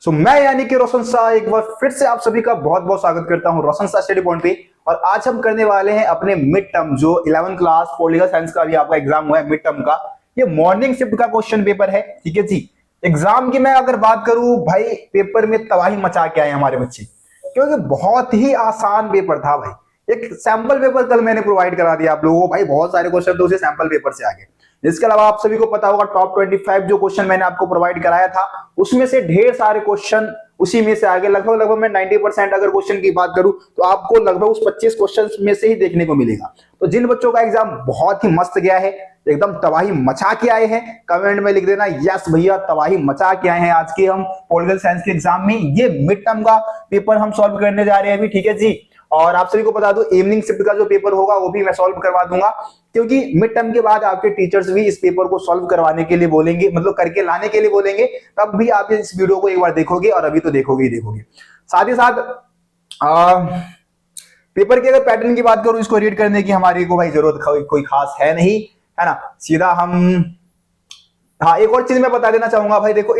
मैं यानी कि रोशन शाह एक बार फिर से आप सभी का बहुत बहुत स्वागत करता हूं रोशन शाह स्टडी पॉइंट पे। और आज हम करने वाले हैं अपने मिड टर्म जो 11th क्लास पॉलिटिकल साइंस का भी आपका एग्जाम हुआ है मिड टर्म का। ये मॉर्निंग शिफ्ट का क्वेश्चन पेपर है, ठीक है जी। एग्जाम की मैं अगर बात करूं भाई, पेपर में तबाही मचा के आए हमारे बच्चे, क्योंकि बहुत ही आसान पेपर था भाई। एक सैंपल पेपर कल मैंने प्रोवाइड करा दिया आप लोगों को भाई, बहुत सारे क्वेश्चन तो उसे सैंपल पेपर से आ गए। इसके अलावा आप सभी को पता होगा टॉप 25 जो क्वेश्चन मैंने आपको प्रोवाइड कराया था, उसमें से ढेर सारे क्वेश्चन उसी में से आगे। लगभग मैं 90% अगर क्वेश्चन की बात करूं तो आपको लगभग उस 25 क्वेश्चन में से ही देखने को मिलेगा। तो जिन बच्चों का एग्जाम बहुत ही मस्त गया है, एकदम तबाही मचा के आए हैं, कमेंट में लिख देना यस भैया तबाही मचा के आए हैं आज के हम पॉलिटिकल साइंस के एग्जाम में। ये मिड टर्म का पेपर हम सॉल्व करने जा रहे हैं अभी, ठीक है जी। और आप सभी को बता दूं इवनिंग शिफ्ट का जो पेपर होगा वो भी मैं सॉल्व करवा दूंगा, क्योंकि मिड टर्म के बाद आपके टीचर्स भी इस पेपर को सॉल्व करवाने के लिए बोलेंगे, मतलब करके लाने के लिए बोलेंगे। तब भी आप इस वीडियो को एक बार देखोगे, और अभी तो देखोगे ही देखोगे। साथ ही साथ पेपर के अगर पैटर्न की बात करूं, इसको रीड करने की हमारी को भाई जरूरत कोई खास है नहीं, है ना। सीधा हम हाँ, एक और चीज मैं बता देना चाहूंगा भाई, देखो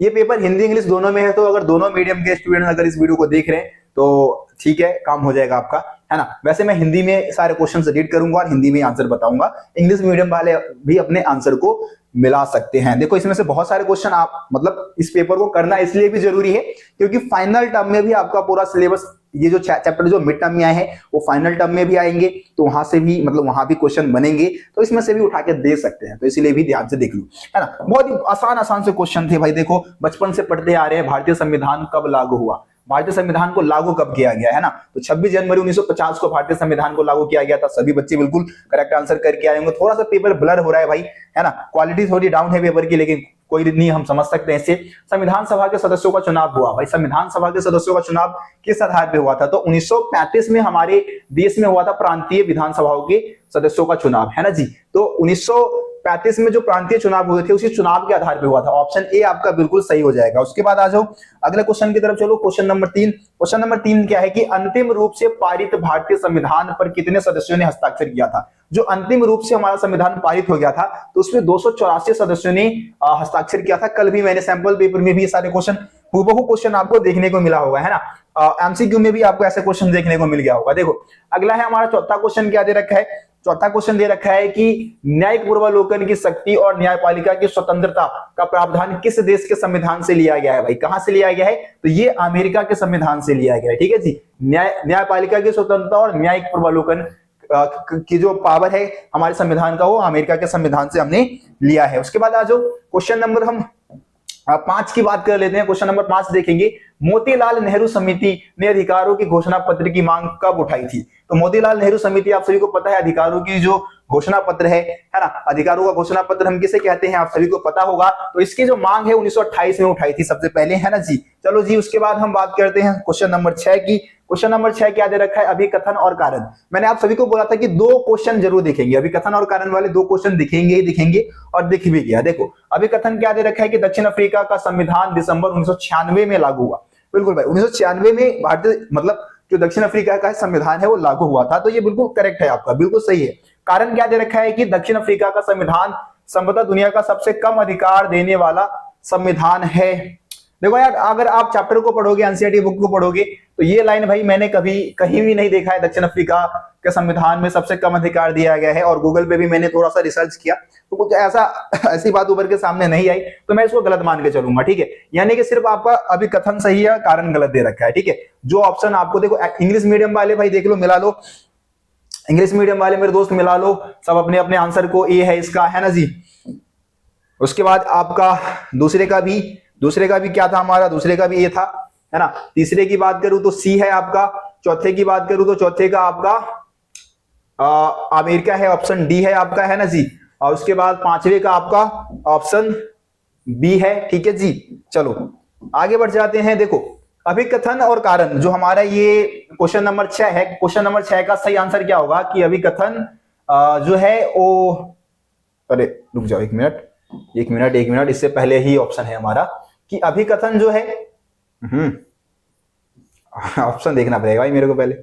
ये पेपर हिंदी इंग्लिश दोनों में है। तो अगर दोनों मीडियम के स्टूडेंट अगर इस वीडियो को देख रहे हैं तो ठीक है, काम हो जाएगा आपका, है ना। वैसे मैं हिंदी में सारे क्वेश्चन रीड करूंगा और हिंदी में आंसर बताऊंगा। इंग्लिश मीडियम वाले भी अपने आंसर को मिला सकते हैं। देखो इसमें से बहुत सारे क्वेश्चन आप मतलब इस पेपर को करना इसलिए भी जरूरी है क्योंकि फाइनल टर्म में भी आपका पूरा सिलेबस, ये जो चैप्टर जो मिड टर्म में आए हैं वो फाइनल टर्म में भी आएंगे, तो वहां से भी मतलब वहां भी क्वेश्चन बनेंगे, तो इसमें से भी उठा के दे सकते हैं। तो इसीलिए भी ध्यान से देख लो, है ना। बहुत ही आसान से क्वेश्चन थे भाई। देखो बचपन से पढ़ते आ रहे हैं, भारतीय संविधान कब लागू हुआ, भारतीय संविधान को लागू कब किया गया, है ना। तो 26 जनवरी 1950 को भारतीय संविधान को लागू किया गया था। सभी बच्चे बिल्कुल करेक्ट आंसर करके आए होंगे। थोड़ा सा पेपर ब्लर हो रहा है भाई, है ना, क्वालिटी थोड़ी डाउन है पेपर की, लेकिन कोई नहीं, हम समझ सकते हैं इसे। संविधान सभा के सदस्यों का चुनाव हुआ भाई, संविधान सभा के सदस्यों का चुनाव किस आधार पे हुआ था, तो 1935 में हमारे देश में हुआ था प्रांतीय विधानसभाओं के सदस्यों का चुनाव, है ना जी। तो 1935 में जो प्रांतीय चुनाव हुए थे उसी चुनाव के आधार पे हुआ था। ऑप्शन ए आपका बिल्कुल सही हो जाएगा। उसके बाद आ जाओ अगले क्वेश्चन की तरफ, चलो क्वेश्चन नंबर 3। क्वेश्चन नंबर 3 क्या है कि अंतिम रूप से पारित भारतीय संविधान पर कितने सदस्यों ने हस्ताक्षर किया था। जो अंतिम रूप से हमारा संविधान पारित हो गया था तो उसमें 284 सदस्यों ने हस्ताक्षर किया था। कल भी मैंने सैंपल पेपर में भी ये सारे क्वेश्चन हूबहू क्वेश्चन आपको देखने को मिला होगा, है ना। एमसीक्यू में भी आपको ऐसे क्वेश्चन देखने को मिल गया होगा। देखो अगला है हमारा चौथा क्वेश्चन, क्या दे रखा है, चौथा क्वेश्चन दे रखा है कि न्यायिक पूर्वावलोकन की शक्ति और न्यायपालिका की स्वतंत्रता का प्रावधान किस देश के संविधान से लिया गया है भाई। कहां से लिया गया है, तो ये अमेरिका के संविधान से लिया गया है, ठीक है जी। न्यायपालिका की स्वतंत्रता और न्यायिक पूर्वावलोकन की जो पावर है हमारे संविधान का, वो अमेरिका के संविधान से हमने लिया है। उसके बाद आ जाओ क्वेश्चन नंबर हम 5 की बात कर लेते हैं। क्वेश्चन नंबर 5 देखेंगे, मोतीलाल नेहरू समिति ने अधिकारों की घोषणा पत्र की मांग कब उठाई थी। तो मोतीलाल नेहरू समिति आप सभी को पता है, अधिकारों की जो घोषणा पत्र है ना, अधिकारों का घोषणा पत्र हम किसे कहते हैं आप सभी को पता होगा। तो इसकी जो मांग है 1928 में उठाई थी सबसे पहले, है ना जी। चलो जी, उसके बाद हम बात करते हैं क्वेश्चन नंबर 6 की। क्वेश्चन नंबर 6 क्या दे रखा है, अभिकथन और कारण। मैंने आप सभी को बोला था कि 2 क्वेश्चन जरूर दिखेंगे, अभिकथन और कारण वाले 2 क्वेश्चन दिखेंगे ही दिखेंगे, और दिख भी गया। देखो अभिकथन क्या दे रखा है कि दक्षिण अफ्रीका का संविधान दिसंबर 1996 में लागू हुआ। बिल्कुल भाई, 1996 में भारतीय मतलब जो दक्षिण अफ्रीका का संविधान है वो लागू हुआ था। तो ये बिल्कुल करेक्ट है आपका, बिल्कुल सही है। कारण क्या दे रखा है कि दक्षिण अफ्रीका का संविधान संभवतः दुनिया का सबसे कम अधिकार देने वाला संविधान है। देखो यार, अगर आप चैप्टर को पढ़ोगे, एनसीईआरटी बुक को पढ़ोगे, तो ये लाइन भाई मैंने कभी कहीं भी नहीं देखा है दक्षिण अफ्रीका के संविधान में सबसे कम अधिकार दिया गया है। और गूगल पे भी मैंने थोड़ा सा रिसर्च किया तो कुछ ऐसी बात उभर के सामने नहीं आई, तो मैं इसको गलत मान के चलूंगा, ठीक है। यानी कि सिर्फ आपका अभिकथन सही है, कारण गलत दे रखा है, ठीक है। जो ऑप्शन आपको, देखो इंग्लिश मीडियम वाले भाई देख लो, मिला लो, इंग्लिश मीडियम वाले मेरे दोस्त मिला लो सब अपने अपने आंसर को, ए है इसका, है ना जी। उसके बाद आपका दूसरे का भी क्या था हमारा, दूसरे का भी ए था, है ना। तीसरे की बात करूं तो सी है आपका। चौथे की बात करूं तो चौथे का आपका अमेरिका है, ऑप्शन डी है आपका, है ना जी। और उसके बाद 5वें का आपका ऑप्शन बी है, ठीक है जी। चलो आगे बढ़ जाते हैं। देखो अभिकथन और कारण जो हमारा ये क्वेश्चन नंबर 6 है, क्वेश्चन नंबर 6 का सही आंसर क्या होगा कि अभिकथन जो है वो, अरे रुक जाओ एक मिनट, इससे पहले ही ऑप्शन है हमारा कि अभिकथन जो है, ऑप्शन देखना पड़ेगा भाई मेरे को पहले।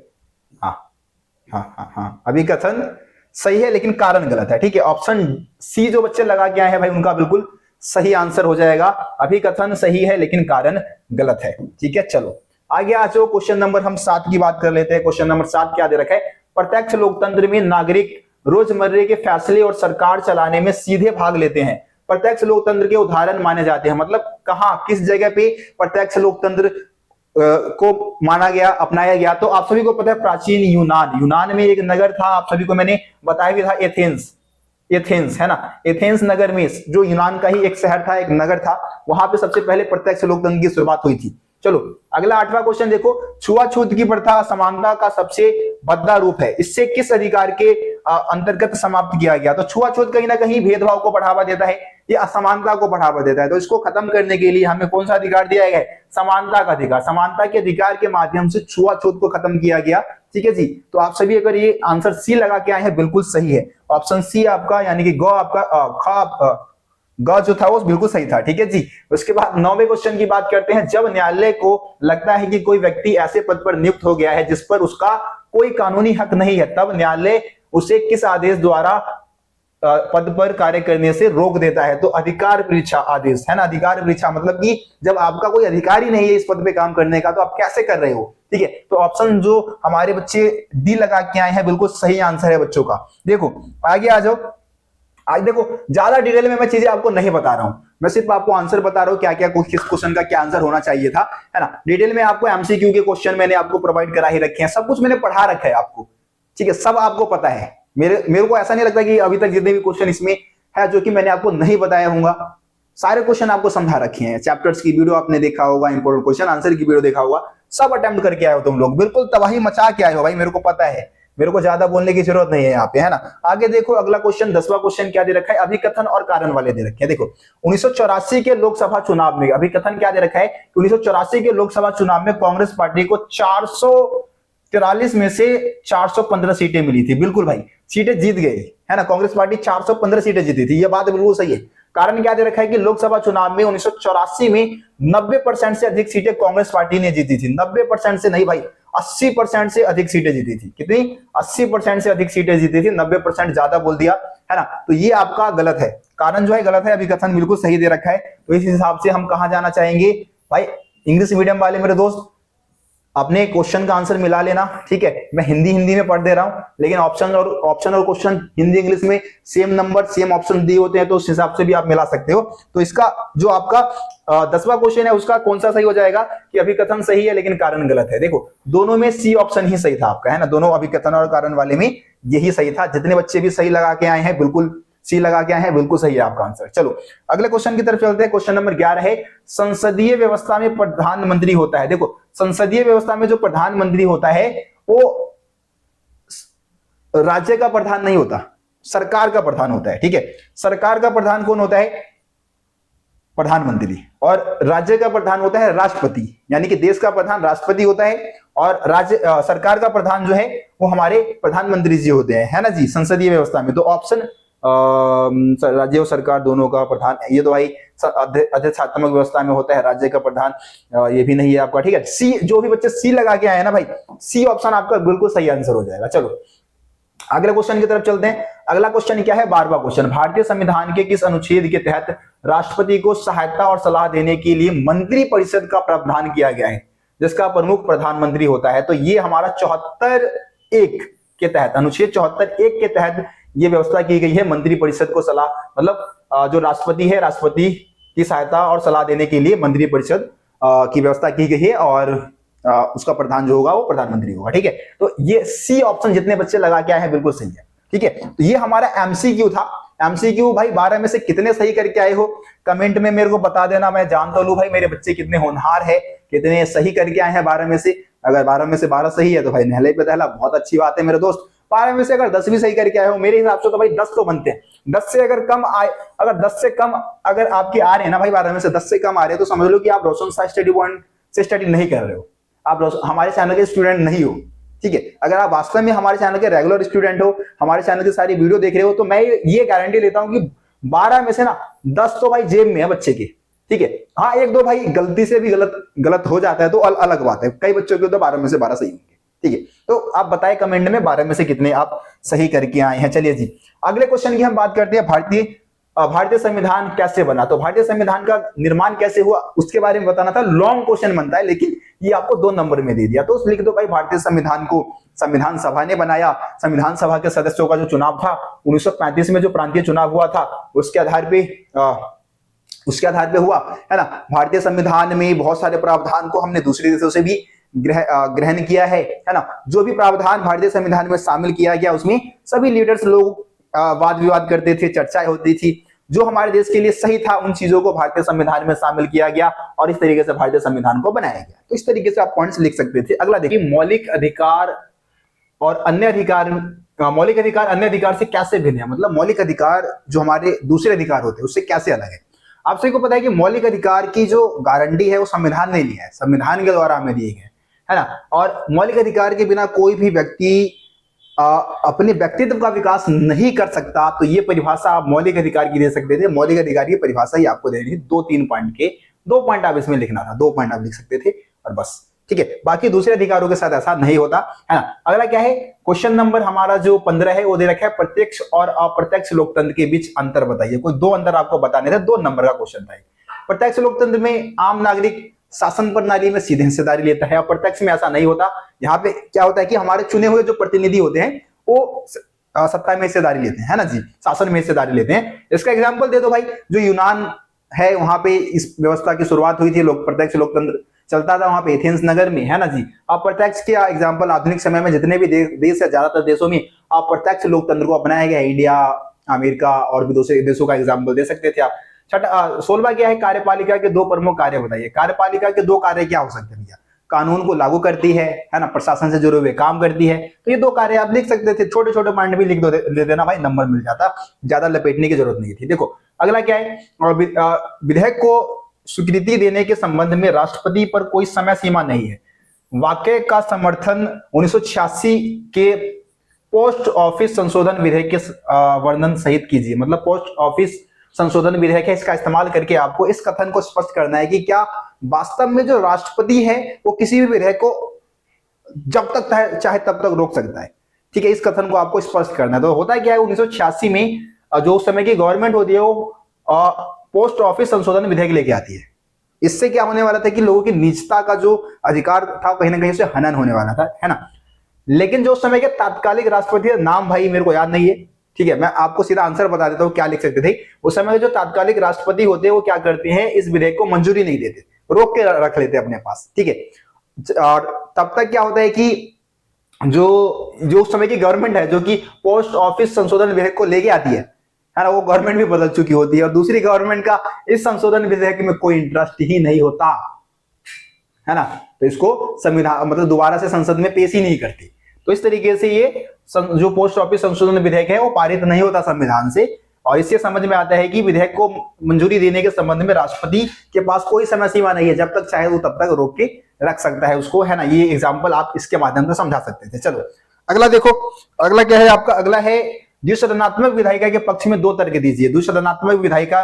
हाँ, अभिकथन सही है लेकिन कारण गलत है, ठीक है। ऑप्शन सी जो बच्चे लगा के आए हैं भाई उनका बिल्कुल सही आंसर हो जाएगा। अभिकथन सही है लेकिन कारण गलत है। ठीक है, चलो आगे आ जाओ। क्वेश्चन नंबर हम 7 की बात कर लेते हैं। क्वेश्चन नंबर 7 क्या दे रखा है? प्रत्यक्ष लोकतंत्र में नागरिक रोजमर्रे के फैसले और सरकार चलाने में सीधे भाग लेते हैं। प्रत्यक्ष लोकतंत्र के उदाहरण माने जाते हैं, मतलब कहां, किस जगह पे प्रत्यक्ष लोकतंत्र को माना गया, अपनाया गया? तो आप सभी को पता है प्राचीन यूनान में एक नगर था, आप सभी को मैंने बताया भी था, एथेंस है ना। एथेंस नगर में, जो यूनान का ही एक शहर था, एक नगर था, वहां पे सबसे पहले प्रत्यक्ष लोकतंत्र की शुरुआत हुई थी। चलो अगला 8वां क्वेश्चन देखो। छुआछूत की प्रथा असमानता का सबसे भद्दा रूप है, इससे किस अधिकार के अंतर्गत समाप्त किया गया? तो छुआछूत कहीं ना कहीं भेदभाव को बढ़ावा देता है, ये असमानता को बढ़ावा देता है, तो इसको खत्म करने के लिए हमें कौन सा अधिकार दिया गया है? समानता का अधिकार। समानता के अधिकार के माध्यम से छुआछूत को खत्म किया गया। ठीक है जी, तो आप सभी अगर ये आंसर सी लगा के आए हैं, बिल्कुल सही है। ऑप्शन सी आपका, यानी कि ग आपका ग जो था वो बिल्कुल सही था। ठीक है जी। उसके बाद 9वें क्वेश्चन की बात करते हैं। जब न्यायालय को लगता है कि कोई व्यक्ति ऐसे पद पर नियुक्त हो गया है जिस पर उसका कोई कानूनी हक नहीं है, तब न्यायालय उसे किस आदेश द्वारा पद पर कार्य करने से रोक देता है? तो अधिकार परीक्षा आदेश है ना। अधिकार परीक्षा मतलब कि जब आपका कोई अधिकार ही नहीं है इस पद पे काम करने का, तो आप कैसे कर रहे हो? ठीक है, तो ऑप्शन जो हमारे बच्चे डी लगा के आए हैं, बिल्कुल सही आंसर है बच्चों का। देखो आगे आ जाओ। आज देखो ज्यादा डिटेल में मैं चीजें आपको नहीं बता रहा हूं, मैं सिर्फ आपको आंसर बता रहा हूं, क्या क्या किस क्वेश्चन का क्या आंसर होना चाहिए था, है ना। डिटेल में आपको एमसीक्यू के क्वेश्चन मैंने आपको प्रोवाइड करा ही रखे हैं, सब कुछ मैंने पढ़ा रखा है आपको। ठीक है, सब आपको पता है। मेरे को ऐसा नहीं लगता कि अभी तक जितने भी क्वेश्चन इसमें है जो कि मैंने आपको नहीं बताया होगा, सारे क्वेश्चन आपको समझा रखे हैं। चैप्टर्स की वीडियो आपने देखा होगा, इंपोर्टेंट क्वेश्चन आंसर की वीडियो देखा होगा, सब अटेम्प्ट करके आए हो तुम लोग, बिल्कुल तबाही मचा के आए हो भाई, मेरे को पता है, मेरे को ज्यादा बोलने की जरूरत नहीं है यहाँ पे, है ना। आगे देखो अगला क्वेश्चन, 10वां क्वेश्चन क्या दे रखा है? अभिकथन और कारण वाले दे रखे हैं। देखो 1984 के लोकसभा चुनाव में अभिकथन क्या दे रखा है? 1984 के लोकसभा चुनाव में कांग्रेस पार्टी को 443 में से 415 सीटें मिली थी। बिल्कुल भाई, सीटें जीत गए, है ना। कांग्रेस पार्टी 415 सीटें जीती थी, ये बात बिल्कुल सही है। कारण क्या दे रखा है कि लोकसभा चुनाव में 1984 में 90% से अधिक सीटें कांग्रेस पार्टी ने जीती थी। 90% से नहीं भाई, 80% से अधिक सीटें जीती थी। कितनी? 80% से अधिक सीटें जीती थी, 90% ज्यादा बोल दिया, है ना। तो ये आपका गलत है, कारण जो है गलत है, अभिकथन बिल्कुल सही दे रखा है। तो इस हिसाब से हम कहां जाना चाहेंगे भाई? इंग्लिश मीडियम वाले मेरे दोस्त अपने क्वेश्चन का आंसर मिला लेना। ठीक है, मैं हिंदी में पढ़ दे रहा हूं, लेकिन ऑप्शन और क्वेश्चन हिंदी इंग्लिश में सेम नंबर सेम ऑप्शन दिए होते हैं, तो उस हिसाब से भी आप मिला सकते हो। तो इसका जो आपका 10वां क्वेश्चन है उसका कौन सा सही हो जाएगा कि अभिकथन सही है लेकिन कारण गलत है? देखो दोनों में सी ऑप्शन ही सही था आपका, है ना। दोनों अभिकथन और कारण वाले में यही सही था। जितने बच्चे भी सही लगा के आए हैं, बिल्कुल सी लगा के आए हैं, बिल्कुल सही है आपका आंसर। चलो अगले क्वेश्चन की तरफ चलते हैं। क्वेश्चन नंबर 11 है, संसदीय व्यवस्था में प्रधानमंत्री होता है। देखो संसदीय व्यवस्था में जो प्रधानमंत्री होता है वो राज्य का प्रधान नहीं होता, सरकार का प्रधान होता है। ठीक है, सरकार का प्रधान कौन होता है? प्रधानमंत्री। और राज्य का प्रधान होता है राष्ट्रपति, यानी कि देश का प्रधान राष्ट्रपति होता है, और राज्य सरकार का प्रधान जो है वो हमारे प्रधानमंत्री जी होते हैं, है ना जी, संसदीय व्यवस्था में। तो ऑप्शन राज्य और सरकार दोनों का प्रधान, ये तो भाई अध्यक्षात्मक व्यवस्था में होता है राज्य का प्रधान, ये भी नहीं है आपका। ठीक है, सी, जो भी बच्चे सी लगा के आए हैं ना भाई, सी ऑप्शन आपका बिल्कुल सही आंसर हो जाएगा। चलो अगले क्वेश्चन की तरफ चलते हैं। अगला क्वेश्चन क्या है? 12वां क्वेश्चन, भारतीय संविधान के किस अनुच्छेद के तहत राष्ट्रपति को सहायता और सलाह देने के लिए मंत्री परिषद का प्रावधान किया गया है, जिसका प्रमुख प्रधानमंत्री होता है? तो ये हमारा 74(1) के तहत, अनुच्छेद 74(1) के तहत ये व्यवस्था की गई है। मंत्री परिषद को सलाह, मतलब जो राष्ट्रपति है, राष्ट्रपति की सहायता और सलाह देने के लिए मंत्री परिषद की व्यवस्था की गई है, और उसका प्रधान जो होगा वो प्रधानमंत्री होगा। ठीक है, तो ये सी ऑप्शन जितने बच्चे लगा के आए हैं बिल्कुल सही है। ठीक है, तो ये हमारा एमसीक्यू था। एमसीक्यू भाई 12 में से कितने सही करके आए हो कमेंट में मेरे को बता देना, मैं जान तो लूं भाई मेरे बच्चे कितने होनहार है, कितने सही करके आए हैं 12 में से। अगर 12 में से 12 सही है तो भाई नहले पे दहला, बहुत अच्छी बात है मेरे दोस्त। 12 में से अगर 10 भी सही करके आए हो मेरे हिसाब से तो भाई 10 तो बनते हैं। 10 से अगर कम आए, अगर 10 से कम अगर आपके आ रहे हैं ना भाई, 12 में से 10 से कम आ रहे हैं, तो समझ लो कि आप रोशन शाह स्टडी पॉइंट से स्टडी नहीं कर रहे हो, आप हमारे चैनल के स्टूडेंट नहीं हो। ठीक है, अगर आप वास्तव में हमारे चैनल के रेगुलर स्टूडेंट हो, हमारे चैनल की सारी वीडियो देख रहे हो, तो मैं ये गारंटी लेता हूं कि 12 में से ना 10 तो भाई जेब में है बच्चे के। ठीक है, हाँ 1-2 भाई गलती से भी गलत हो जाता है तो अलग बात है, कई बच्चों के तो 12 में से 12 सही होंगे। ठीक है, तो आप बताएं कमेंट में 12 में से कितने आप सही करके आए हैं। चलिए जी अगले क्वेश्चन की हम बात करते हैं। भारतीय भारतीय संविधान कैसे बना, तो भारतीय संविधान का निर्माण कैसे हुआ उसके बारे में बताना था। लॉन्ग क्वेश्चन बनता है, लेकिन ये आपको 2 नंबर में दे दिया, तो लिख दो भाई भारतीय संविधान को संविधान सभा ने बनाया। संविधान सभा के सदस्यों का जो चुनाव था 1935 में जो प्रांतीय चुनाव हुआ था उसके आधार पे हुआ, है ना। भारतीय संविधान में बहुत सारे प्रावधान को हमने दूसरे देशों से भी ग्रहण किया है ना। जो भी प्रावधान भारतीय संविधान में शामिल किया गया उसमें सभी लीडर्स लोग वाद विवाद करते थे, चर्चाएं होती थी। जो हमारे देश के लिए सही था उन चीजों को भारतीय संविधान में शामिल किया गया और इस तरीके से भारतीय संविधान को बनाया गया। तो इस तरीके से आप पॉइंट्स लिख सकते थे। अगला देखिए, मौलिक अधिकार और अन्य अधिकार, मौलिक अधिकार अन्य अधिकार से कैसे भिन्न है, मतलब मौलिक अधिकार जो हमारे दूसरे अधिकार होते हैं उससे कैसे अलग है। आप सभी को पता है कि मौलिक अधिकार की जो गारंटी है वो संविधान ने लिया है, संविधान के द्वारा हमें दिए गए, है ना। और मौलिक अधिकार के बिना कोई भी व्यक्ति अपने व्यक्तित्व का विकास नहीं कर सकता। तो ये परिभाषा आप मौलिक अधिकार की दे सकते थे। मौलिक अधिकार की परिभाषा ही आपको देनी थी 2-3 पॉइंट के, 2 पॉइंट आप इसमें लिखना था, 2 पॉइंट आप लिख सकते थे और बस, ठीक है। बाकी दूसरे अधिकारों के साथ ऐसा नहीं होता, है ना। अगला क्या है, क्वेश्चन नंबर हमारा जो 15 है वो दे रखा है, प्रत्यक्ष और अप्रत्यक्ष लोकतंत्र के बीच अंतर बताइए। कोई 2 अंतर आपको बताने थे, 2 नंबर का क्वेश्चन था। प्रत्यक्ष लोकतंत्र में आम नागरिक शासन प्रणाली में सीधे हिस्सेदारी लेता है, अप्रत्यक्ष में ऐसा नहीं होता। यहाँ पे क्या होता है कि हमारे चुने हुए जो प्रतिनिधि होते हैं वो सत्ता में हिस्सेदारी लेते हैं, है ना जी, शासन में हिस्सेदारी लेते हैं। इसका एग्जांपल दे दो भाई, जो यूनान है वहां पे इस व्यवस्था की शुरुआत हुई थी, प्रत्यक्ष लोकतंत्र चलता था वहां पे एथेंस नगर में, है ना जी। अप्रत्यक्ष के एग्जांपल आधुनिक समय में जितने भी देश है, ज्यादातर देशों में अप्रत्यक्ष लोकतंत्र को अपनाया गया है। इंडिया, अमेरिका और भी दूसरे देशों का एग्जाम्पल दे सकते थे आप। 16वां क्या है, कार्यपालिका के 2 प्रमुख कार्य बताइए। कार्यपालिका के 2 कार्य क्या हो सकते हैं भैया, कानून को लागू करती है ना, प्रशासन से जुड़े हुए काम करती है। तो ये 2 कार्य आप लिख सकते थे, छोटे छोटे पॉइंट भी लिख दो, ले देना भाई, नंबर मिल जाता, ज्यादा लपेटने की जरूरत नहीं थी। देखो अगला क्या है, विधेयक को स्वीकृति देने के संबंध में राष्ट्रपति पर कोई समय सीमा नहीं है। वाक्य का समर्थन 1986 के पोस्ट ऑफिस संशोधन विधेयक के वर्णन सहित कीजिए। मतलब पोस्ट ऑफिस संशोधन विधेयक है, इसका इस्तेमाल करके आपको इस कथन को स्पष्ट करना है कि क्या वास्तव में जो राष्ट्रपति है वो किसी भी विधेयक को जब तक चाहे तब तक रोक सकता है, ठीक है। इस कथन को आपको स्पष्ट करना है। तो होता है क्या है, 1986 में जो उस समय की गवर्नमेंट होती है वो पोस्ट ऑफिस संशोधन विधेयक लेके आती है। इससे क्या होने वाला था कि लोगों की निजता का जो अधिकार था कहीं ना कहीं से हनन होने वाला था, है ना। लेकिन जो उस समय के तात्कालिक राष्ट्रपति, नाम भाई मेरे को याद नहीं है, ठीक है, मैं आपको सीधा आंसर बता देता हूं क्या लिख सकते थे। उस समय जो तात्कालिक राष्ट्रपति होते हैं वो क्या करते हैं, इस विधेयक को मंजूरी नहीं देते, रोक के रख लेते अपने पास, ठीक है। और तब तक क्या होता है कि जो उस समय की गवर्नमेंट है जो कि पोस्ट ऑफिस संशोधन विधेयक को लेके आती है ना, वो गवर्नमेंट भी बदल चुकी होती है और दूसरी गवर्नमेंट का इस संशोधन विधेयक में कोई इंटरेस्ट ही नहीं होता, है ना। तो इसको संविधान मतलब दोबारा से संसद में पेश ही नहीं करती। तो इस तरीके से ये जो पोस्ट ऑफिस संशोधन विधेयक है वो पारित नहीं होता संविधान से। और इससे समझ में आता है कि विधेयक को मंजूरी देने के संबंध में राष्ट्रपति के पास कोई समय सीमा नहीं है, जब तक चाहे वो तब तक रोक के रख सकता है उसको, है ना। ये एग्जाम्पल आप इसके माध्यम से समझा सकते थे। चलो अगला देखो, अगला क्या है आपका, अगला है द्विसदनात्मक विधायिका के पक्ष में 2 तर्क दीजिए। द्विसदनात्मक विधायिका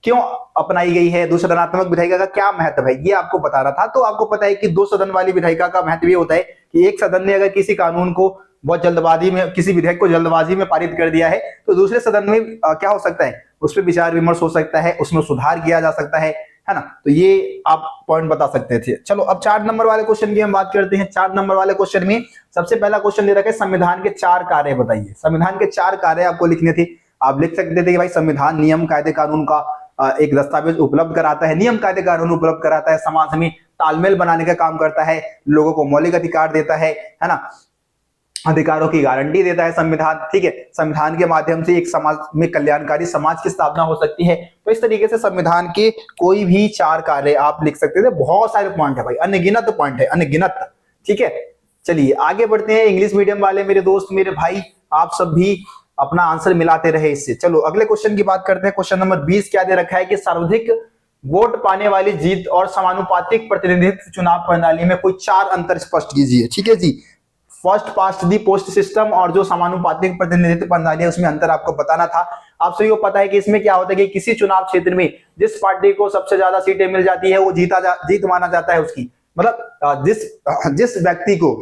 क्यों अपनाई गई है, द्विसदनात्मक विधायिका का क्या महत्व है, ये आपको बताना था। तो आपको पता है कि 2 सदन वाली विधायिका का महत्व ये होता है कि एक सदन ने अगर किसी कानून को बहुत जल्दबाजी में, किसी विधेयक को जल्दबाजी में पारित कर दिया है तो दूसरे सदन में क्या हो सकता है, उस पर विचार विमर्श हो सकता है, उसमें सुधार किया जा सकता है ना। तो ये आप पॉइंट बता सकते थे। चलो अब 4 नंबर वाले क्वेश्चन की हम बात करते हैं। 4 नंबर वाले क्वेश्चन में सबसे पहला क्वेश्चन दे रखा है, संविधान के 4 कार्य बताइए। संविधान के 4 कार्य आपको लिखने थे। आप लिख सकते थे कि भाई संविधान नियम कायदे कानून का एक दस्तावेज उपलब्ध कराता है, नियम कायदे कानून उपलब्ध कराता है, समाज में तालमेल बनाने का काम करता है, लोगों को मौलिक अधिकार देता है ना, अधिकारों की गारंटी देता है संविधान, ठीक है। संविधान के माध्यम से एक समाज में कल्याणकारी समाज की स्थापना हो सकती है। तो इस तरीके से संविधान के कोई भी 4 कार्य आप लिख सकते थे। बहुत सारे पॉइंट है भाई, अनगिनत पॉइंट है, अनगिनत, ठीक है। चलिए आगे बढ़ते हैं। इंग्लिश मीडियम वाले मेरे दोस्त, मेरे भाई, आप सब भी अपना आंसर मिलाते रहे इससे। चलो अगले क्वेश्चन की बात करते हैं। क्वेश्चन नंबर 20 क्या दे रखा है कि सर्वाधिक वोट पाने वाली जीत और समानुपातिक प्रतिनिधित्व चुनाव प्रणाली में कोई 4 अंतर स्पष्ट कीजिए, ठीक है जी। फर्स्ट पास्ट दी पोस्ट सिस्टम और जो समानुपातिक प्रतिनिधित्व प्रणाली है उसमें अंतर आपको बताना था। आप सभी को पता है कि इसमें क्या होता है कि किसी चुनाव क्षेत्र में जिस पार्टी को सबसे ज्यादा सीटें मिल जाती है वो जीत माना जाता है उसकी, मतलब जिस व्यक्ति को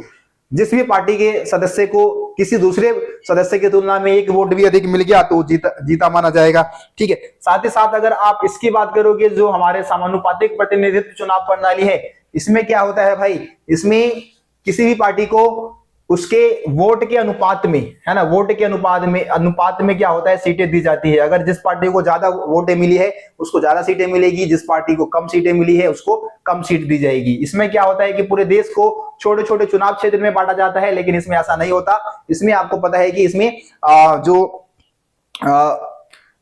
जिस भी पार्टी के सदस्य को किसी दूसरे सदस्य की तुलना में एक वोट भी अधिक मिल गया तो जीता माना जाएगा। ठीक है, साथ ही साथ अगर आप इसकी बात करोगे जो हमारे समानुपातिक प्रतिनिधित्व चुनाव प्रणाली है, इसमें क्या होता है भाई, इसमें किसी भी पार्टी को उसके वोट के अनुपात में, है ना, वोट के अनुपात में क्या होता है, सीटें दी जाती है। अगर जिस पार्टी को ज्यादा वोटें मिली है उसको ज्यादा सीटें मिलेगी, जिस पार्टी को कम सीटें मिली है उसको कम सीट दी जाएगी। इसमें क्या होता है कि पूरे देश को छोटे छोटे चुनाव क्षेत्र में बांटा जाता है, लेकिन इसमें ऐसा नहीं होता। इसमें आपको पता है कि इसमें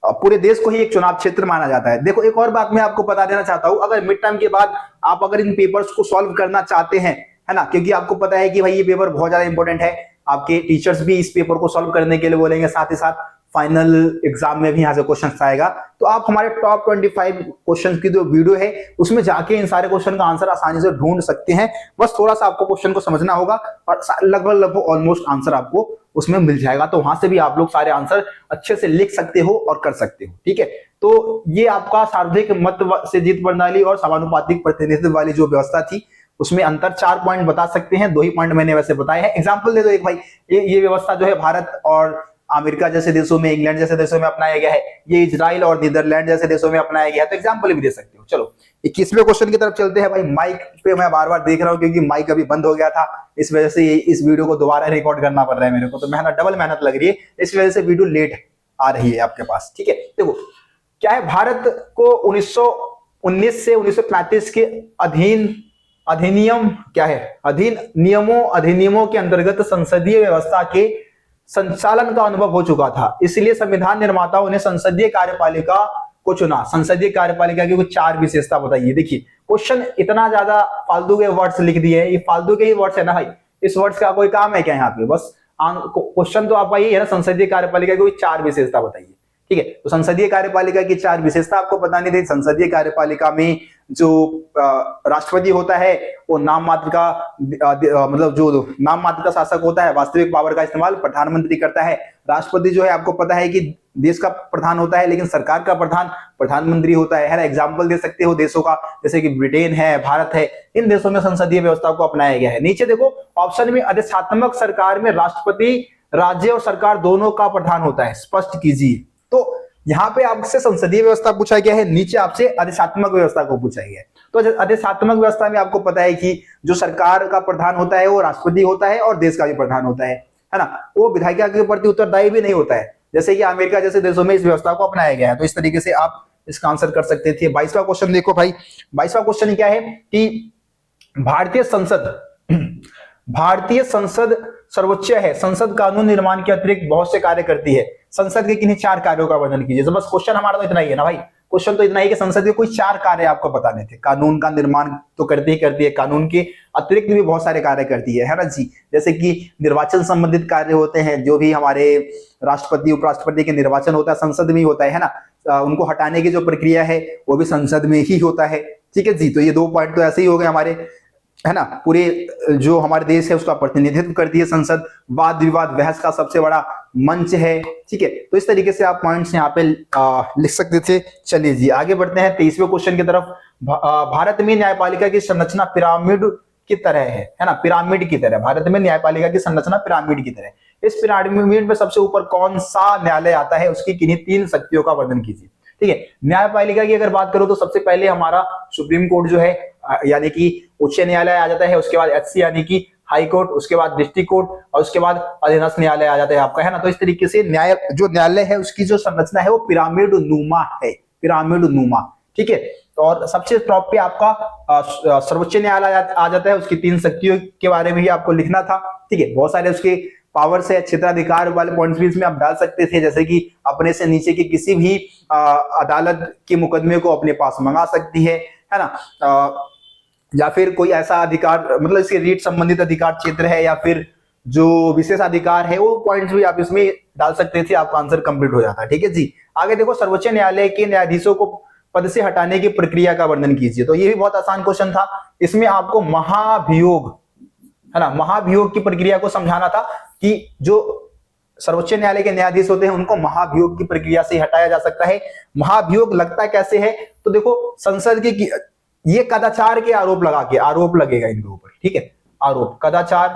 पूरे देश को ही एक चुनाव क्षेत्र माना जाता है। देखो एक और बात मैं आपको बता देना चाहता हूं, अगर मिड टर्म के बाद आप अगर इन पेपर्स को सॉल्व करना चाहते हैं, है ना, क्योंकि आपको पता है कि भाई ये पेपर बहुत ज्यादा इंपॉर्टेंट है, आपके टीचर्स भी इस पेपर को सॉल्व करने के लिए बोलेंगे, साथ ही साथ फाइनल एग्जाम में भी यहाँ से क्वेश्चन आएगा। तो आप हमारे टॉप 25 क्वेश्चन की जो वीडियो है उसमें जाके इन सारे क्वेश्चन का आंसर आसानी से ढूंढ सकते हैं। बस थोड़ा सा आपको क्वेश्चन को समझना होगा और लगभग ऑलमोस्ट आंसर आपको उसमें मिल जाएगा। तो वहां से भी आप लोग सारे आंसर अच्छे से लिख सकते हो और कर सकते हो। ठीक है, तो ये आपका सार्वधिक मत से जीत प्रणाली और समानुपातिक प्रतिनिधित्व वाली जो व्यवस्था थी उसमें अंतर 4 पॉइंट बता सकते हैं, 2 ही पॉइंट मैंने वैसे बताए हैं। एग्जांपल दे दो एक भाई, ये व्यवस्था जो है भारत और अमेरिका जैसे देशों में, इंग्लैंड जैसे देशों में अपनाया गया है, ये इजराइल और नीदरलैंड जैसे देशों में अपनाया गया है, तो एग्जांपल भी दे सकते हो। चलो 21वें क्वेश्चन की तरफ चलते हैं भाई। माइक पे मैं बार बार देख रहा हूं क्योंकि माइक अभी बंद हो गया था, इस वजह से इस वीडियो को दोबारा रिकॉर्ड करना पड़ रहा है मेरे को, तो मेहनत डबल मेहनत लग रही है, इस वजह से वीडियो लेट आ रही है आपके पास। ठीक है, देखो क्या है, भारत को 1919 से 1935 के अधिनियम क्या है, अधिनियमों के अंतर्गत संसदीय व्यवस्था के संचालन का अनुभव हो चुका था। इसलिए संविधान निर्माताओं ने संसदीय कार्यपालिका को चुना। संसदीय कार्यपालिका की कुछ 4 विशेषता बताइए। देखिए क्वेश्चन इतना ज्यादा फालतू के वर्ड्स लिख दिए हैं, ये फालतू के ही वर्ड्स है ना भाई, इस वर्ड्स का कोई काम है क्या यहाँ पे? बस क्वेश्चन तो आपका ये है ना, संसदीय कार्यपालिका की 4 विशेषता बताइए। ठीक है, तो संसदीय कार्यपालिका की 4 विशेषता आपको बतानी थी। संसदीय कार्यपालिका में जो राष्ट्रपति होता है वो नाम मात्र का मतलब जो नाम मात्र का शासक होता है, वास्तविक पावर का इस्तेमाल प्रधानमंत्री करता है। राष्ट्रपति जो है आपको पता है कि देश का प्रधान होता है, लेकिन सरकार का प्रधान प्रधानमंत्री होता है ना। एग्जाम्पल दे सकते हो देशों का, जैसे कि ब्रिटेन है, भारत है, इन देशों में संसदीय व्यवस्था को अपनाया गया है। नीचे देखो ऑप्शन में, अधिष्ठात्मक सरकार में राष्ट्रपति राज्य और सरकार दोनों का प्रधान होता है, स्पष्ट कीजिए। तो यहाँ पे आपसे संसदीय व्यवस्था पूछा गया है, नीचे आपसे अधिष्ठात्मक व्यवस्था को पूछा गया है। तो अधिष्ठात्मक व्यवस्था में आपको पता है कि जो सरकार का प्रधान होता है वो राष्ट्रपति होता है और देश का भी प्रधान होता है ना। वो विधायिका के प्रति उत्तरदायी भी नहीं होता है, जैसे कि अमेरिका जैसे देशों में इस व्यवस्था को अपनाया गया है। तो इस तरीके से आप इसका आंसर कर सकते थे। 22वां क्वेश्चन देखो भाई, 22वां क्वेश्चन क्या है कि भारतीय संसद सर्वोच्च है। संसद कानून निर्माण के अतिरिक्त बहुत से कार्य करती है। संसद के किन्हीं 4 कार्यों का वर्णन कीजिए। तो बस क्वेश्चन हमारा तो इतना ही है ना भाई, क्वेश्चन तो इतना ही कि संसद के कोई 4 कार्य आपको बताने थे। कानून का निर्माण तो करती है, कानून के अतिरिक्त भी बहुत सारे कार्य करती है ना जी। जैसे कि निर्वाचन संबंधित कार्य होते हैं, जो भी हमारे राष्ट्रपति उपराष्ट्रपति के निर्वाचन होता है संसद में ही होता है ना। उनको हटाने की जो प्रक्रिया है वो भी संसद में ही होता है। ठीक है जी, तो ये 2 पॉइंट तो ऐसे ही हो गए हमारे, है ना। पूरे जो हमारे देश है उसका प्रतिनिधित्व करती है संसद। वाद विवाद बहस का सबसे बड़ा मंच है। ठीक है, तो इस तरीके से आप पॉइंट्स यहाँ पे लिख सकते थे। चलिए जी आगे बढ़ते हैं 23वें क्वेश्चन की तरफ। भारत में न्यायपालिका की संरचना पिरामिड की तरह है ना, पिरामिड की तरह। भारत में न्यायपालिका की संरचना पिरामिड की तरह। इस पिरामिड में सबसे ऊपर कौन सा न्यायालय आता है, उसकी किन्हीं 3 शक्तियों का वर्णन कीजिए। ठीक है, न्यायपालिका की अगर बात करो तो सबसे पहले हमारा सुप्रीम कोर्ट जो है, यानी कि उच्च न्यायालय आ जाता है। उसके बाद एचसी यानी कि हाई कोर्ट, उसके बाद डिस्ट्रिक्ट कोर्ट और उसके बाद अधीनस्थ न्यायालय आ जाता है आपका, है ना। तो इस तरीके से न्यायालय है उसकी जो संरचना है वो पिरामिड नुमा है, पिरामिड नुमा। ठीक है, और सबसे टॉप पे आपका सर्वोच्च न्यायालय आ जाता है। उसकी 3 शक्तियों के बारे में ही आपको लिखना था। ठीक है, बहुत सारे उसके पावर्स है। क्षेत्राधिकार वाले पॉइंट्स भी इसमें आप डाल सकते थे, जैसे कि अपने से नीचे की किसी भी अदालत के मुकदमे को अपने पास मंगा सकती है ना। या फिर कोई ऐसा अधिकार, मतलब इसके रीट संबंधित अधिकार क्षेत्र है, या फिर जो विशेष अधिकार है, वो पॉइंट्स भी आप इसमें डाल सकते थे, आपका आंसर कंप्लीट हो जाता है। ठीक है जी, आगे देखो सर्वोच्च न्यायालय के न्यायाधीशों को पद से हटाने की प्रक्रिया का वर्णन कीजिए। तो ये भी बहुत आसान क्वेश्चन था। इसमें आपको महाभियोग, है ना, महाभियोग की प्रक्रिया को समझाना था कि जो सर्वोच्च न्यायालय के न्यायाधीश होते हैं उनको महाभियोग की प्रक्रिया से हटाया जा सकता है। महाभियोग लगता कैसे है, तो देखो संसद की ये कदाचार के आरोप लगेगा इनके ऊपर। ठीक है, आरोप कदाचार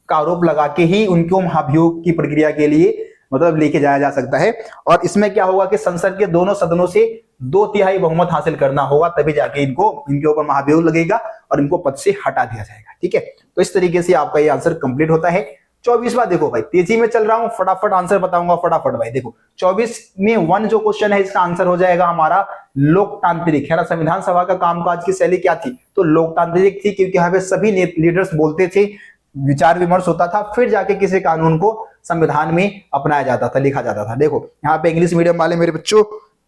का आरोप लगा के ही उनको महाभियोग की प्रक्रिया के लिए मतलब लेके जाया जा सकता है। और इसमें क्या होगा कि संसद के दोनों सदनों से 2/3 बहुमत हासिल करना होगा, तभी जाके इनके ऊपर महाभियोग लगेगा और इनको पद से हटा दिया जाएगा। ठीक है, तो इस तरीके से आपका ये आंसर कंप्लीट होता है। 24वां देखो भाई, तेजी में चल रहा हूं, फटाफट आंसर बताऊंगा फटाफट भाई। देखो 24 में 1 जो क्वेश्चन है इसका आंसर हो जाएगा हमारा लोकतांत्रिक, है ना। संविधान सभा का कामकाज की शैली क्या थी, तो लोकतांत्रिक थी, क्योंकि यहाँ पे सभी लीडर्स बोलते थे, विचार विमर्श होता था, फिर जाके किसी कानून को संविधान में अपनाया जाता था, लिखा जाता था। देखो यहाँ पे इंग्लिश मीडियम वाले मेरे बच्चों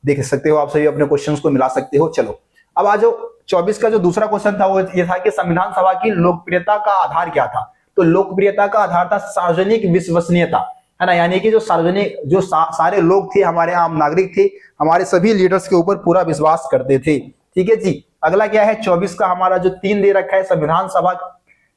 देख सकते हो, आप सभी अपने क्वेश्चंस को मिला सकते हो। चलो अब आज 24 का जो दूसरा क्वेश्चन था वो ये था कि संविधान सभा की लोकप्रियता का आधार क्या था। तो लोकप्रियता का आधार था सार्वजनिक विश्वसनीयता, है ना, यानी कि जो सार्वजनिक जो सारे लोग थे, हमारे आम नागरिक थे, हमारे सभी लीडर्स के ऊपर पूरा विश्वास करते थे। ठीक है जी। अगला क्या है 24 का हमारा जो 3 दे रखा है, संविधान सभा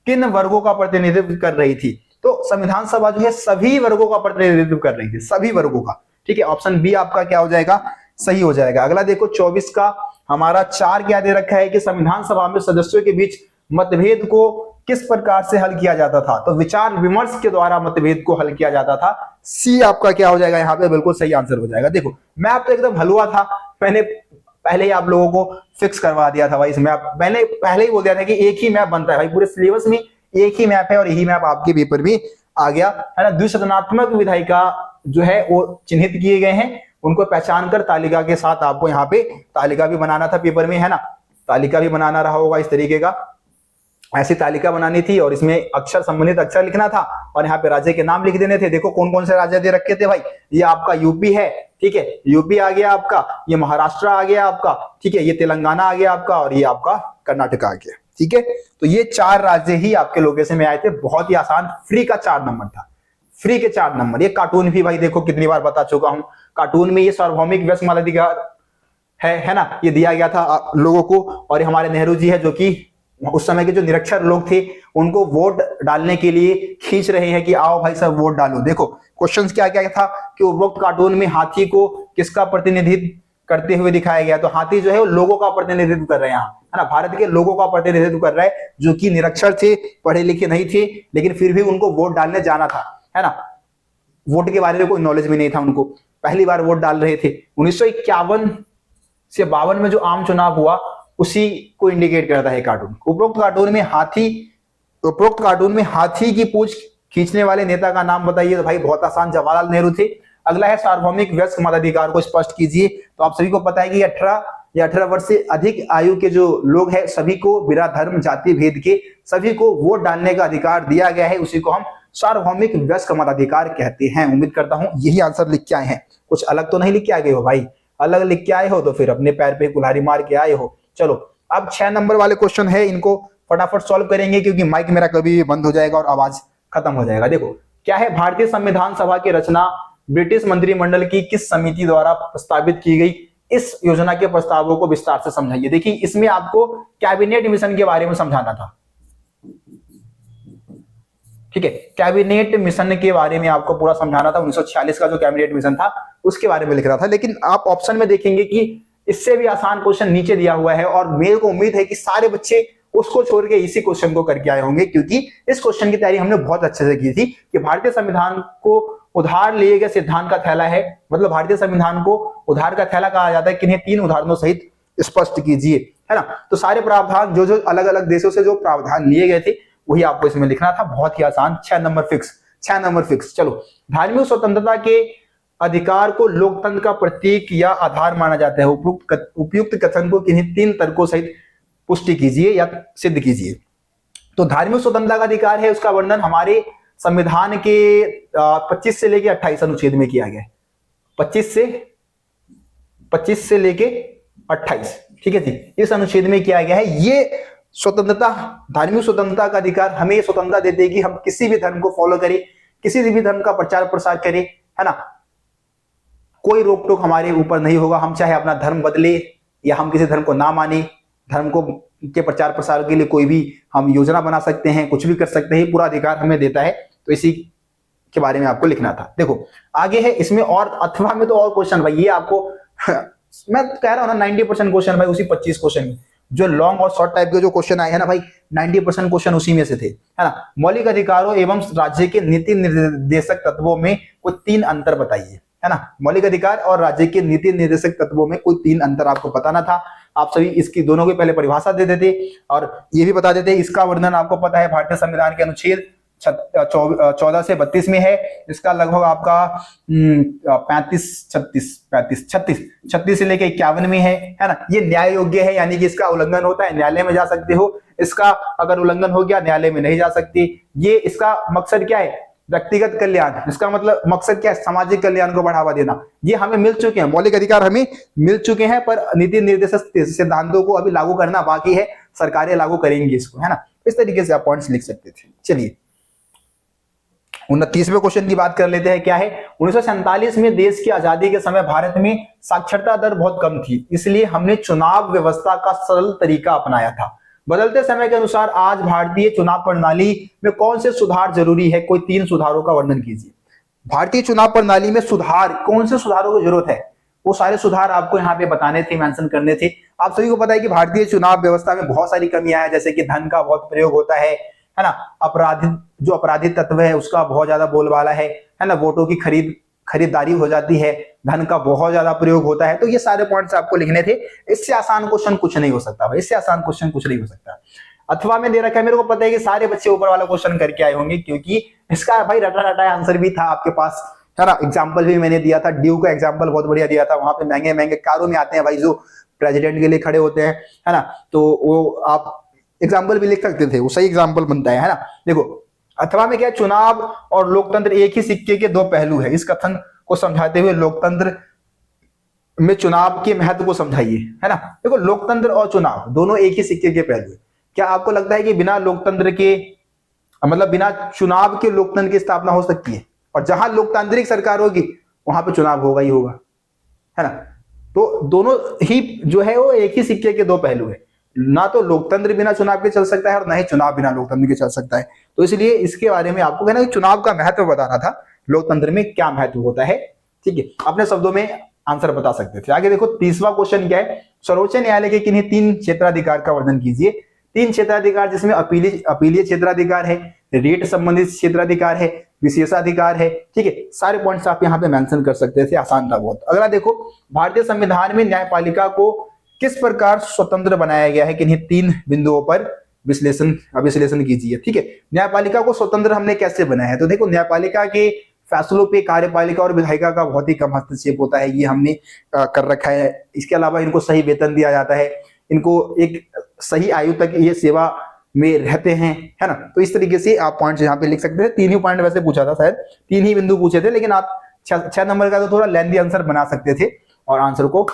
किन वर्गों का प्रतिनिधित्व कर रही थी। तो संविधान सभा जो है सभी वर्गों का प्रतिनिधित्व कर रही थी, सभी वर्गों का। ठीक है, ऑप्शन बी आपका क्या हो जाएगा, सही हो जाएगा। अगला देखो 24 का हमारा 4 क्या दे रखा है कि संविधान सभा में सदस्यों के बीच मतभेद को किस प्रकार से हल किया जाता था। तो विचार विमर्श के द्वारा मतभेद को हल किया जाता था। सी आपका क्या हो जाएगा, यहाँ पे बिल्कुल सही आंसर हो जाएगा। देखो मैप तो एकदम हलवा था, मैंने पहले ही आप लोगों को फिक्स करवा दिया था भाई। इस मैप मैंने पहले ही बोल दिया था कि एक ही मैप बनता है भाई, पूरे सिलेबस में एक ही मैप है और यही मैप आपके पेपर में आ गया, है ना। द्विसदनात्मक विधायिका जो है वो चिन्हित किए गए हैं, उनको पहचान कर तालिका के साथ आपको यहाँ पे तालिका भी बनाना था पेपर में, है ना। तालिका भी बनाना रहा होगा इस तरीके का, ऐसी तालिका बनानी थी और इसमें अक्षर संबंधित अक्षर लिखना था और यहाँ पे राज्य के नाम लिख देने थे। देखो कौन कौन से राज्य दे रखे थे भाई, ये आपका यूपी है, ठीक है, यूपी आ गया आपका, ये महाराष्ट्र आ गया आपका, ठीक है, ये तेलंगाना आ गया आपका और ये आपका कर्नाटक आ गया। ठीक है, तो ये 4 राज्य ही आपके लोकेशन में आए थे। बहुत ही आसान, फ्री का 4 नंबर था, फ्री के 4 नंबर। ये कार्टून भी भाई देखो कितनी बार बता चुका हूं, कार्टून में ये सार्वभौमिक व्यस्क मालाधिकार है ना, ये दिया गया था लोगों को। और हमारे नेहरू जी है जो कि उस समय के जो निरक्षर लोग थे उनको वोट डालने के लिए खींच रहे हैं कि आओ भाई सब वोट डालो। देखो क्वेश्चंस क्या क्या था कि उपरोक्त कार्टून में हाथी को किसका प्रतिनिधित्व करते हुए दिखाया गया। तो हाथी जो है वो लोगों का प्रतिनिधित्व कर रहे हैं, है ना, भारत के लोगों का प्रतिनिधित्व कर रहा है, जो कि निरक्षर थे, पढ़े लिखे नहीं थे, लेकिन फिर भी उनको वोट डालने जाना था, है ना। वोट के बारे में कोई नॉलेज भी नहीं था उनको, पहली बार वोट डाल रहे थे। 1951 से 52 में जो आम चुनाव हुआ उसी को इंडिकेट करता है कार्टून। उपरोक्त कार्टून में हाथी की पूंछ खींचने वाले नेता का नाम बताइए। तो भाई बहुत आसान, जवाहरलाल नेहरू थे। अगला है सार्वभौमिक वयस्क मताधिकार को स्पष्ट कीजिए। तो आप सभी को पता है कि 18 वर्ष से अधिक आयु के जो लोग हैं सभी को बिना धर्म जाति भेद के सभी को वोट डालने का अधिकार दिया गया है, उसी को हम सार्वभौमिक वयस्क मताधिकार कहते हैं। उम्मीद करता हूं यही आंसर लिख के आए हैं, कुछ अलग तो नहीं लिख के आ गए हो भाई। अलग लिख के आए हो तो फिर अपने पैर पे कुल्हाड़ी मार के आए हो। चलो अब 6 नंबर वाले क्वेश्चन है, इनको फटाफट सॉल्व करेंगे क्योंकि माइक मेरा कभी भी बंद हो जाएगा और आवाज खत्म हो जाएगा। देखो क्या है, भारतीय संविधान सभा की रचना ब्रिटिश मंत्रिमंडल की किस समिति द्वारा प्रस्तावित की गई। इस योजना के प्रस्तावों को विस्तार से समझाइए। देखिए इसमें आपको कैबिनेट मिशन के बारे में समझाना था, ठीक है, कैबिनेट मिशन के बारे में आपको पूरा समझाना था। 1946 का जो कैबिनेट मिशन था उसके बारे में लिख रहा था, लेकिन आप ऑप्शन में देखेंगे कि इससे भी आसान क्वेश्चन नीचे दिया हुआ है और मेरे को उम्मीद है कि सारे बच्चे उसको छोड़ के इसी क्वेश्चन को करके आए होंगे, क्योंकि इस क्वेश्चन की तैयारी हमने बहुत अच्छे से की थी कि भारतीय संविधान को उधार लिए गए सिद्धांत का थैला है। मतलब भारतीय संविधान को उधार का थैला कहा जाता है, किन्हें 3 उदाहरणों सहित स्पष्ट कीजिए, है ना। तो सारे प्रावधान जो अलग अलग देशों से जो प्रावधान लिए गए थे वही आपको इसमें लिखना था। बहुत ही आसान, 6 नंबर फिक्स, 6 नंबर फिक्स। चलो, धार्मिक स्वतंत्रता के अधिकार को लोकतंत्र का प्रतीक या आधार माना जाता है। उपयुक्त कथन को किन्हीं 3 तर्कों सहित पुष्टि कीजिए या सिद्ध कीजिए। तो धार्मिक स्वतंत्रता का अधिकार है, उसका वर्णन हमारे संविधान के 25 से लेके 28 अनुच्छेद में किया गया है। 25 से लेके 28, ठीक है जी, इस अनुच्छेद में किया गया है। ये स्वतंत्रता, धार्मिक स्वतंत्रता का अधिकार हमें ये स्वतंत्रता देते हैं कि हम किसी भी धर्म को फॉलो करें, किसी भी धर्म का प्रचार प्रसार करें, है ना। कोई रोक टोक हमारे ऊपर नहीं होगा। हम चाहे अपना धर्म बदले या हम किसी धर्म को ना माने, धर्म को के प्रचार प्रसार के लिए कोई भी हम योजना बना सकते हैं, कुछ भी कर सकते हैं, पूरा अधिकार हमें देता है। तो इसी के बारे में आपको लिखना था। देखो आगे है इसमें, और अथवा में तो और क्वेश्चन भाई, ये आपको मैं कह रहा हूं ना 90% क्वेश्चन भाई उसी 25 क्वेश्चन में, जो लॉन्ग और शॉर्ट टाइप के जो क्वेश्चन आए हैं ना भाई, 90% क्वेश्चन उसी में से थे, है ना। मौलिक अधिकारों एवं राज्य के नीति निर्देशक तत्वों में कोई 3 अंतर बताइए, है ना। मौलिक अधिकार और राज्य के नीति निर्देशक तत्वों में कोई 3 अंतर आपको बताना था। आप सभी इसकी दोनों की पहले परिभाषा दे देते और ये भी बता देते इसका वर्णन आपको पता है भारतीय संविधान के अनुच्छेद 14 से 32 में है। इसका लगभग आपका 36 से लेकर 51 में है ना। ये न्याय योग्य है, यानी कि इसका उल्लंघन होता है न्यायालय में जा सकते हो, इसका अगर उल्लंघन हो गया न्यायालय में नहीं जा सकती। ये इसका मकसद क्या है, व्यक्तिगत कल्याण, इसका मतलब मकसद क्या है, सामाजिक कल्याण को बढ़ावा देना। ये हमें मिल चुके हैं, मौलिक अधिकार हमें मिल चुके हैं, पर नीति निर्देशक सिद्धांतों को अभी लागू करना बाकी है, सरकारें लागू करेंगी इसको, है ना। इस तरीके से आप पॉइंट्स लिख सकते थे। चलिए 29वें क्वेश्चन की बात कर लेते हैं। क्या है, 1947 में देश की आजादी के समय भारत में साक्षरता दर बहुत कम थी, इसलिए हमने चुनाव व्यवस्था का सरल तरीका अपनाया था। बदलते समय के अनुसार आज भारतीय चुनाव प्रणाली में कौन से सुधार जरूरी है, कोई 3 सुधारों का वर्णन कीजिए। भारतीय चुनाव प्रणाली में सुधार, कौन से सुधारों की जरूरत है, वो सारे सुधार आपको यहाँ पे बताने थे, मेंशन करने थे। आप सभी को पता है कि भारतीय चुनाव व्यवस्था में बहुत सारी कमियां हैं, जैसे कि धन का बहुत प्रयोग होता है ना। अपराधी तत्व है उसका बहुत ज्यादा बोलबाला है ना। वोटों की खरीदारी हो जाती है, धन का बहुत ज्यादा प्रयोग होता है। तो ये सारे पॉइंट्स आपको लिखने थे। इससे आसान क्वेश्चन कुछ नहीं हो सकता भाई, इससे आसान क्वेश्चन कुछ नहीं हो सकता। अथवा में दे रखा है, मेरे को पता है कि सारे बच्चे ऊपर वाला क्वेश्चन करके आए होंगे, क्योंकि इसका भाई रटा रटा आंसर भी था आपके पास, है ना। एग्जाम्पल भी मैंने दिया था, ड्यू का एग्जाम्पल बहुत बढ़िया दिया था। वहां पे महंगे महंगे कारों में आते हैं भाई जो प्रेसिडेंट के लिए खड़े होते हैं, है ना। तो वो आप एग्जाम्पल भी लिख सकते थे, वो सही एग्जाम्पल बनता है ना। देखो अथवा में क्या, चुनाव और लोकतंत्र एक ही सिक्के के 2 पहलू है। इस कथन को समझाते हुए लोकतंत्र में चुनाव के महत्व को समझाइए, है ना। देखो लोकतंत्र और चुनाव दोनों एक ही सिक्के के पहलू है। क्या आपको लगता है कि बिना लोकतंत्र के, मतलब बिना चुनाव के लोकतंत्र की स्थापना हो सकती है? और जहां लोकतांत्रिक सरकार होगी वहां पे चुनाव होगा ही होगा, है ना। तो दोनों ही जो है वो एक ही सिक्के के 2 पहलू है। ना तो लोकतंत्र बिना चुनाव के चल सकता है और ना ही चुनाव बिना लोकतंत्र के चल सकता है। तो इसलिए इसके बारे में आपको कहना कि चुनाव का महत्व बताना था, लोकतंत्र में क्या महत्व होता है, ठीक है। अपने शब्दों में आंसर बता सकते थे। आगे देखो 30वां क्वेश्चन क्या है, सर्वोच्च न्यायालय के किन्हीं 3 क्षेत्राधिकार का वर्णन कीजिए। 3 क्षेत्राधिकार जिसमें अपीलीय क्षेत्राधिकार है, रेट संबंधित क्षेत्राधिकार है, विशेषाधिकार है, ठीक है। सारे पॉइंट्स आप यहाँ पे मेंशन कर सकते थे, आसान था बहुत। अगला देखो, भारतीय संविधान में न्यायपालिका को किस प्रकार स्वतंत्र बनाया गया है, किन्हीं 3 बिंदुओं पर विश्लेषण कीजिए, ठीक है। न्यायपालिका को स्वतंत्र हमने कैसे बनाया है, तो देखो न्यायपालिका के फैसलों पे कार्यपालिका और विधायिका का बहुत ही कम हस्तक्षेप होता है, ये हमने कर रखा है। इसके अलावा इनको सही वेतन दिया जाता है, इनको एक सही आयु तक ये सेवा में रहते हैं, है ना। तो इस तरीके से आप पॉइंट्स यहाँ पे लिख सकते हैं। 3 ही पॉइंट वैसे पूछा था, शायद 3 ही बिंदु पूछे थे, लेकिन आप 6 नंबर का तो थोड़ा लेंथी आंसर बना सकते थे और आंसर को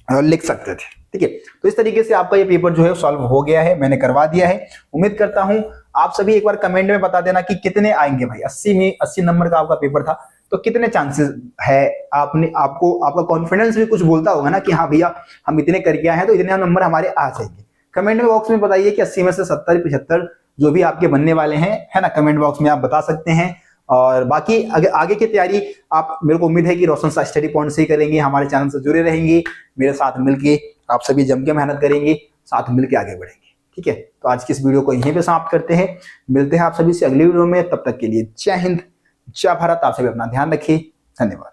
लिख सकते थे, ठीक है। तो इस तरीके से आपका ये पेपर जो है सॉल्व हो गया है, मैंने करवा दिया है। उम्मीद करता हूं आप सभी एक बार कमेंट में बता देना कि कितने आएंगे भाई। 80 नंबर का आपका पेपर था, तो कितने चांसेस है, आपका कॉन्फिडेंस भी कुछ बोलता होगा ना कि हाँ भैया हम इतने करके आए हैं तो इतने नंबर हमारे आ जाएंगे। कमेंट में बॉक्स में बताइए कि 80 में से 70 75 जो भी आपके बनने वाले हैं, है ना। कमेंट बॉक्स में आप बता सकते हैं। और बाकी आगे की तैयारी आप, मेरे को उम्मीद है कि रोशन सा स्टडी पॉइंट से ही करेंगे, हमारे चैनल से जुड़े रहेंगे, मेरे साथ मिलके आप सभी जम के मेहनत करेंगे, साथ मिलके आगे बढ़ेंगे, ठीक है। तो आज की इस वीडियो को यहीं पे समाप्त करते हैं, मिलते हैं आप सभी से अगली वीडियो में। तब तक के लिए जय हिंद, जय भारत। आप सभी अपना ध्यान रखिए, धन्यवाद।